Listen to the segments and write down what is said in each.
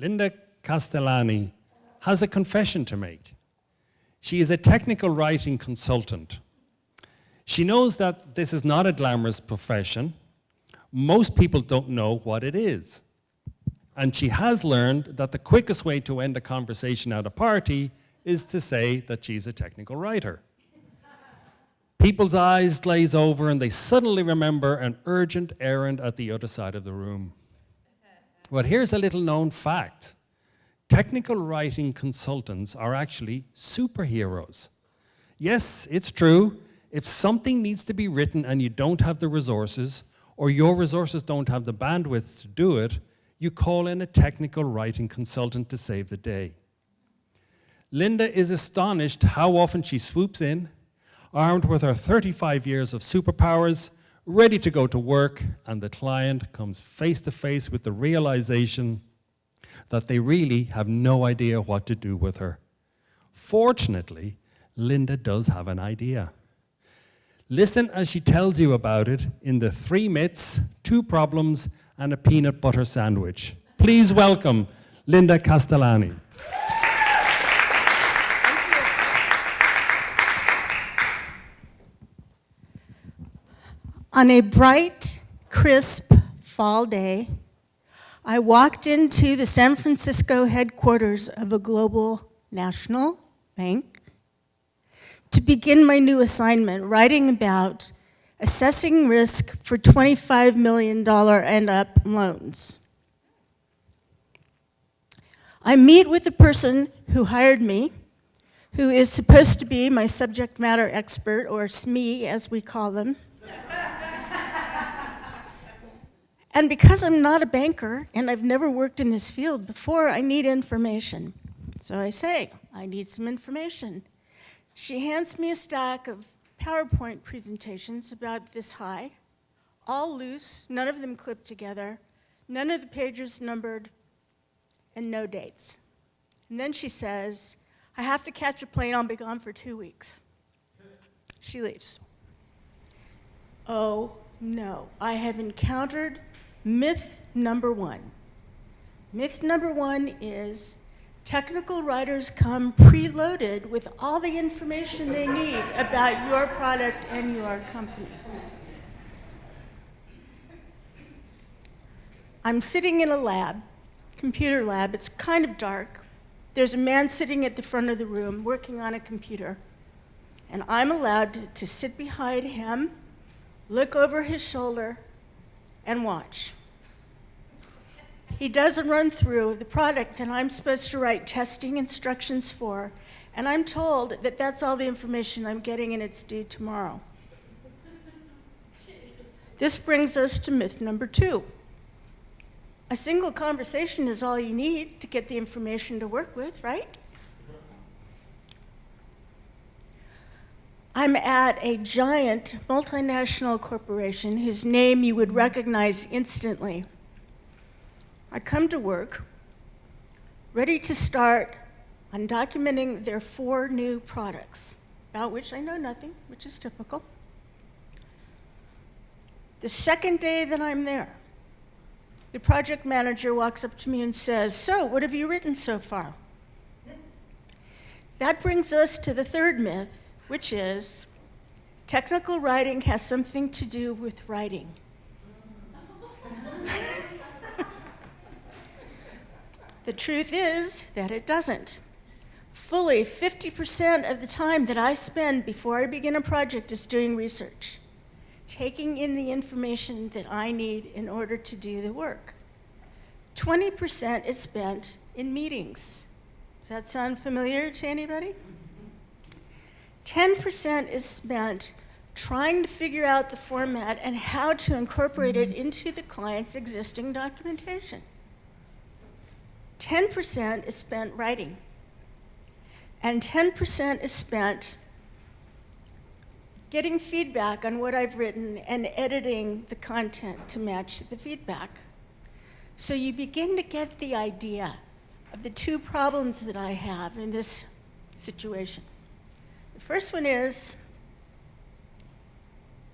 Linda Castellani has a confession to make. She is a technical writing consultant. She knows that this is not a glamorous profession. Most people don't know what it is. And she has learned that the quickest way to end a conversation at a party is to say that she's a technical writer. People's eyes glaze over and they suddenly remember an urgent errand at the other side of the room. Well, here's a little known fact. Technical writing consultants are actually superheroes. Yes, it's true. If something needs to be written and you don't have the resources, or your resources don't have the bandwidth to do it, you call in a technical writing consultant to save the day. Linda is astonished how often she swoops in, armed with her 35 years of superpowers, ready to go to work, and the client comes face to face with the realization that they really have no idea what to do with her. Fortunately, Linda does have an idea. Listen as she tells you about it in the 3 myths, 2 problems, and a peanut butter sandwich. Please welcome Linda Castellani. On a bright, crisp fall day, I walked into the San Francisco headquarters of a global national bank to begin my new assignment, writing about assessing risk for $25 million and up loans. I meet with the person who hired me, who is supposed to be my subject matter expert, or SME as we call them. And because I'm not a banker and I've never worked in this field before, I need information. So I say, I need some information. She hands me a stack of PowerPoint presentations about this high, all loose, none of them clipped together, none of the pages numbered, and no dates. And then she says, I have to catch a plane, I'll be gone for 2 weeks. She leaves. Oh no, I have encountered myth number 1. Myth number 1 is technical writers come preloaded with all the information they need about your product and your company. I'm sitting in a lab, computer lab. It's kind of dark. There's a man sitting at the front of the room working on a computer, and I'm allowed to sit behind him, look over his shoulder, and watch. He does a run through the product that I'm supposed to write testing instructions for, and I'm told that that's all the information I'm getting and it's due tomorrow. This brings us to myth number 2. A single conversation is all you need to get the information to work with, right? I'm at a giant multinational corporation whose name you would recognize instantly. I come to work, ready to start on documenting their 4 new products, about which I know nothing, which is typical. The second day that I'm there, the project manager walks up to me and says, so, what have you written so far? That brings us to the 3rd myth, which is technical writing has something to do with writing. The truth is that it doesn't. Fully 50% of the time that I spend before I begin a project is doing research, taking in the information that I need in order to do the work. 20% is spent in meetings. Does that sound familiar to anybody? 10% is spent trying to figure out the format and how to incorporate it into the client's existing documentation. 10% is spent writing. And 10% is spent getting feedback on what I've written and editing the content to match the feedback. So you begin to get the idea of the 2 problems that I have in this situation. The first one is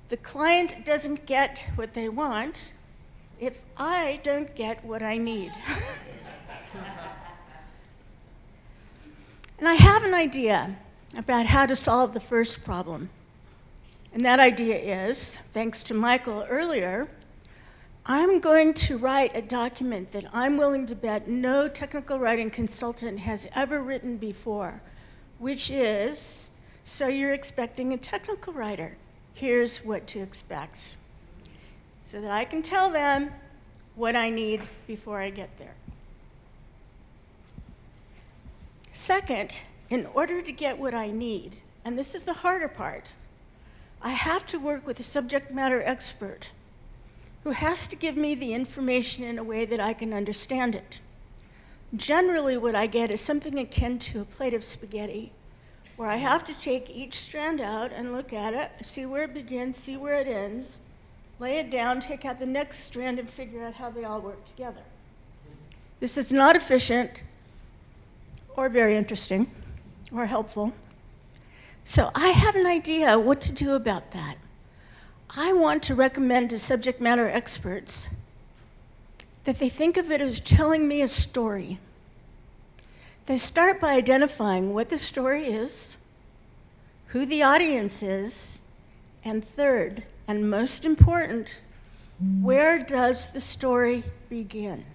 the client doesn't get what they want if I don't get what I need. And I have an idea about how to solve the first problem. And that idea is, thanks to Michael earlier, I'm going to write a document that I'm willing to bet no technical writing consultant has ever written before, which is, so you're expecting a technical writer. Here's what to expect, so that I can tell them what I need before I get there. Second, in order to get what I need, and this is the harder part, I have to work with a subject matter expert who has to give me the information in a way that I can understand it. Generally, what I get is something akin to a plate of spaghetti, where I have to take each strand out and look at it, see where it begins, see where it ends, lay it down, take out the next strand, and figure out how they all work together. This is not efficient, or very interesting, or helpful. So I have an idea what to do about that. I want to recommend to subject matter experts that they think of it as telling me a story. They start by identifying what the story is, who the audience is, and third, and most important, where does the story begin?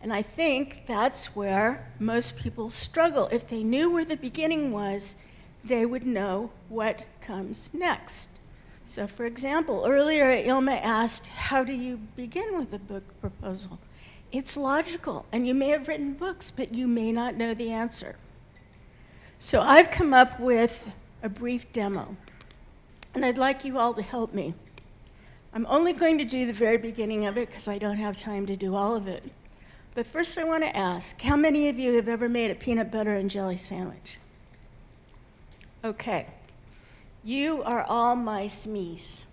And I think that's where most people struggle. If they knew where the beginning was, they would know what comes next. So for example, earlier Ilma asked, how do you begin with a book proposal? It's logical, and you may have written books, but you may not know the answer. So I've come up with a brief demo, and I'd like you all to help me. I'm only going to do the very beginning of it because I don't have time to do all of it. But first I want to ask, how many of you have ever made a peanut butter and jelly sandwich? Okay. You are all my SMEs.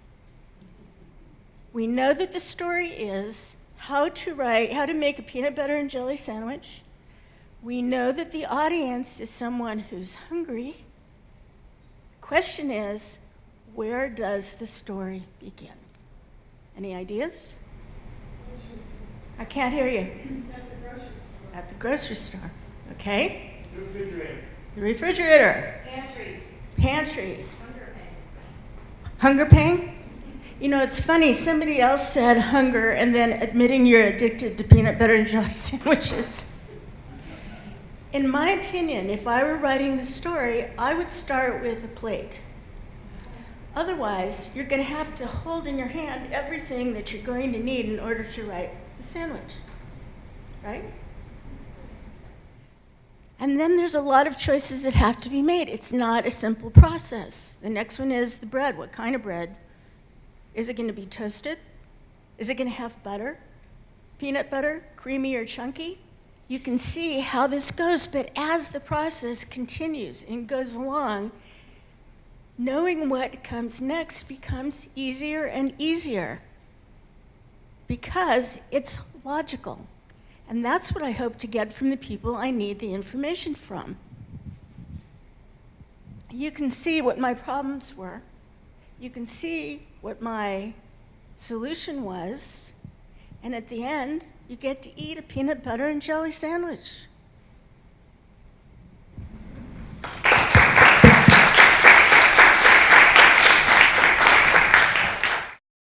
We know that the story is how to make a peanut butter and jelly sandwich. We know that the audience is someone who's hungry. The question is, where does the story begin? Any ideas? I can't hear you. At the grocery store. Okay. The refrigerator. The refrigerator. Pantry. Pantry. Hunger pain. Hunger pain? You know, it's funny, somebody else said hunger and then admitting you're addicted to peanut butter and jelly sandwiches. In my opinion, if I were writing the story, I would start with a plate. Otherwise, you're going to have to hold in your hand everything that you're going to need in order to write the sandwich, right? And then there's a lot of choices that have to be made. It's not a simple process. The next one is the bread. What kind of bread? Is it going to be toasted? Is it going to have butter? Peanut butter, creamy or chunky? You can see how this goes, but as the process continues and goes along, knowing what comes next becomes easier and easier because it's logical. And that's what I hope to get from the people I need the information from. You can see what my problems were. You can see what my solution was. And at the end, you get to eat a peanut butter and jelly sandwich.